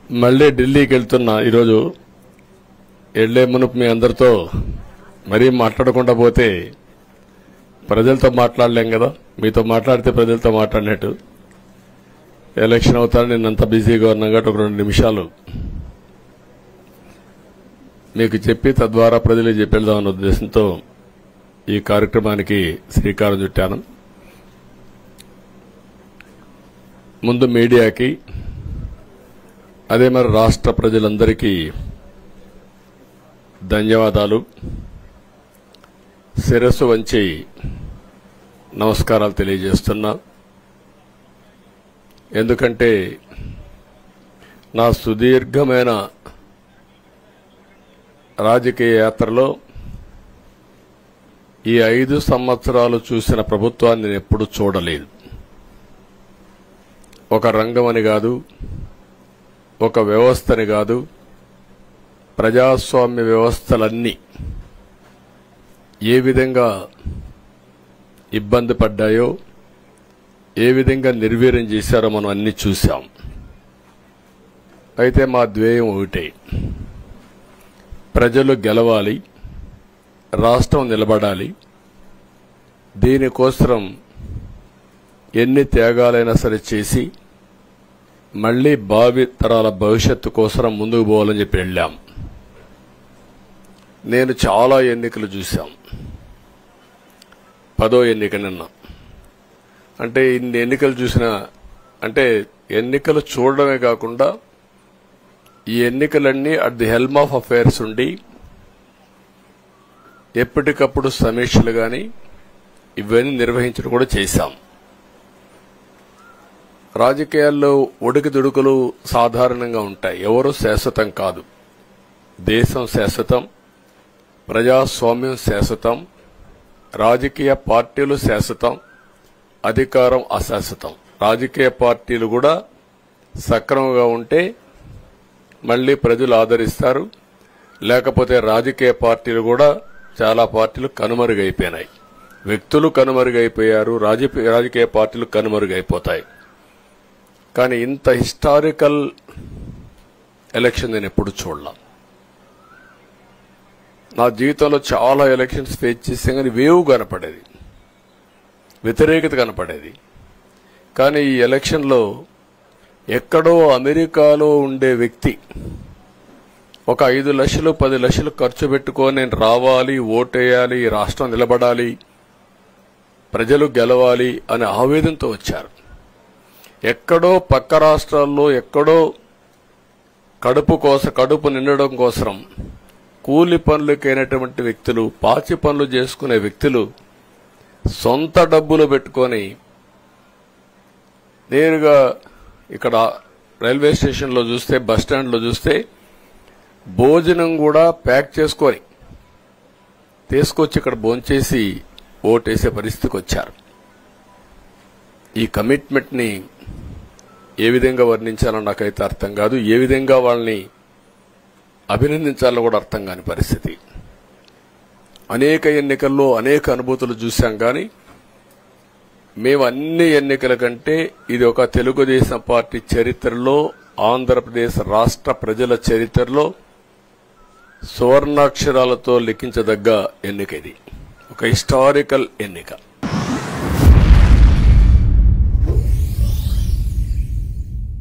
మళ్ళీ ఢిల్లీకి వెళ్తున్నా. ఈరోజు వెళ్లే మునుపు మీ అందరితో మరీ మాట్లాడకుండా పోతే ప్రజలతో మాట్లాడలేం కదా. మీతో మాట్లాడితే ప్రజలతో మాట్లాడినట్టు. ఎలక్షన్ అవుతారు, నిన్నంత బిజీగా ఉన్నా కాబట్టి ఒక 2 నిమిషాలు మీకు చెప్పి తద్వారా ప్రజలకు చెప్పేద్దామన్న ఉద్దేశంతో ఈ కార్యక్రమానికి శ్రీకారం చుట్టాను. ముందు మీడియాకి, అదే మరి రాష్ట్ర ప్రజలందరికీ ధన్యవాదాలు. శిరస్సు వంచి నమస్కారాలు తెలియజేస్తున్నా. ఎందుకంటే నా సుదీర్ఘమైన రాజకీయ యాత్రలో ఈ 5 సంవత్సరాలు చూసిన ప్రభుత్వాన్ని నేను ఎప్పుడూ చూడలేదు. ఒక రంగమని కాదు, ఒక వ్యవస్థని కాదు, ప్రజాస్వామ్య వ్యవస్థలన్నీ ఏ విధంగా ఇబ్బంది పడ్డాయో, ఏ విధంగా నిర్వీర్యం చేశారో మనం అన్ని చూశాం. అయితే మా ధ్యేయం ఒకటే, ప్రజలు గెలవాలి, రాష్ట్రం నిలబడాలి. దీనికోసం ఎన్ని త్యాగాలైనా సరే చేసి మళ్లీ భావి తరాల భవిష్యత్తు కోసం ముందుకు పోవాలని చెప్పి వెళ్ళాం. నేను చాలా ఎన్నికలు చూశాం. 10వ ఎన్నిక నిన్న. అంటే ఇన్ని ఎన్నికలు చూసినా, అంటే ఎన్నికలు చూడడమే కాకుండా ఈ ఎన్నికలన్నీ at the helm of affairs ఉండి ఎప్పటికప్పుడు సమీక్షలు గాని ఇవన్నీ నిర్వహించడం కూడా చేశాం. రాజకీయాల్లో ఒడికిదుడుకులు సాధారణంగా ఉంటాయి. ఎవరు శాశ్వతం కాదు. దేశం శాశ్వతం, ప్రజాస్వామ్యం శాశ్వతం, రాజకీయ పార్టీలు శాశ్వతం, అధికారం అశాశ్వతం. రాజకీయ పార్టీలు కూడా సక్రమంగా ఉంటే మళ్లీ ప్రజలు ఆదరిస్తారు. లేకపోతే రాజకీయ పార్టీలు కూడా చాలా పార్టీలు కనుమరుగైపోయినాయి. వ్యక్తులు కనుమరుగైపోయారు, రాజకీయ పార్టీలు కనుమరుగైపోతాయి. కానీ ఇంత హిస్టారికల్ ఎలక్షన్ నేను ఎప్పుడు చూడలా. నా జీవితంలో చాలా ఎలక్షన్స్ ఫేస్ చేసాం, కానీ వేవ్ కనపడేది, వ్యతిరేకత కనపడేది. కానీ ఈ ఎలక్షన్లో ఎక్కడో అమెరికాలో ఉండే వ్యక్తి ఒక 5 లక్షలు 10 లక్షలు ఖర్చు పెట్టుకొని నేను రావాలి, ఓటేయాలి, ఈ రాష్ట్రం నిలబడాలి, ప్రజలు గెలవాలి అనే ఆవేదనతో వచ్చారు. ఎక్కడో పక్క రాష్ట్రాల్లో ఎక్కడో కడుపు నిండడం కోసం కూలి పనులకైనటువంటి వ్యక్తులు, పాచి పనులు చేసుకునే వ్యక్తులు సొంత డబ్బులు పెట్టుకొని నేరుగా ఇక్కడ రైల్వే స్టేషన్లో చూస్తే, బస్టాండ్లో చూస్తే భోజనం కూడా ప్యాక్ చేసుకొని తీసుకొచ్చి ఇక్కడ భోంచేసి ఓటేసే పరిస్థితికి వచ్చారు. ఈ కమిట్మెంట్ ని ఏ విధంగా వర్ణించాలో నాకైతే అర్థం కాదు. ఏ విధంగా వాళ్ళని అభినందించాలో కూడా అర్థం కాని పరిస్థితి. అనేక ఎన్నికల్లో అనేక అనుభూతులు చూశాం. కానీ మేము అన్ని ఎన్నికల కంటే ఇది ఒక తెలుగుదేశం పార్టీ చరిత్రలో, ఆంధ్రప్రదేశ్ రాష్ట్ర ప్రజల చరిత్రలో సువర్ణాక్షరాలతో లిఖించదగ్గ ఎన్నిక. ఇది ఒక హిస్టారికల్ ఎన్నిక.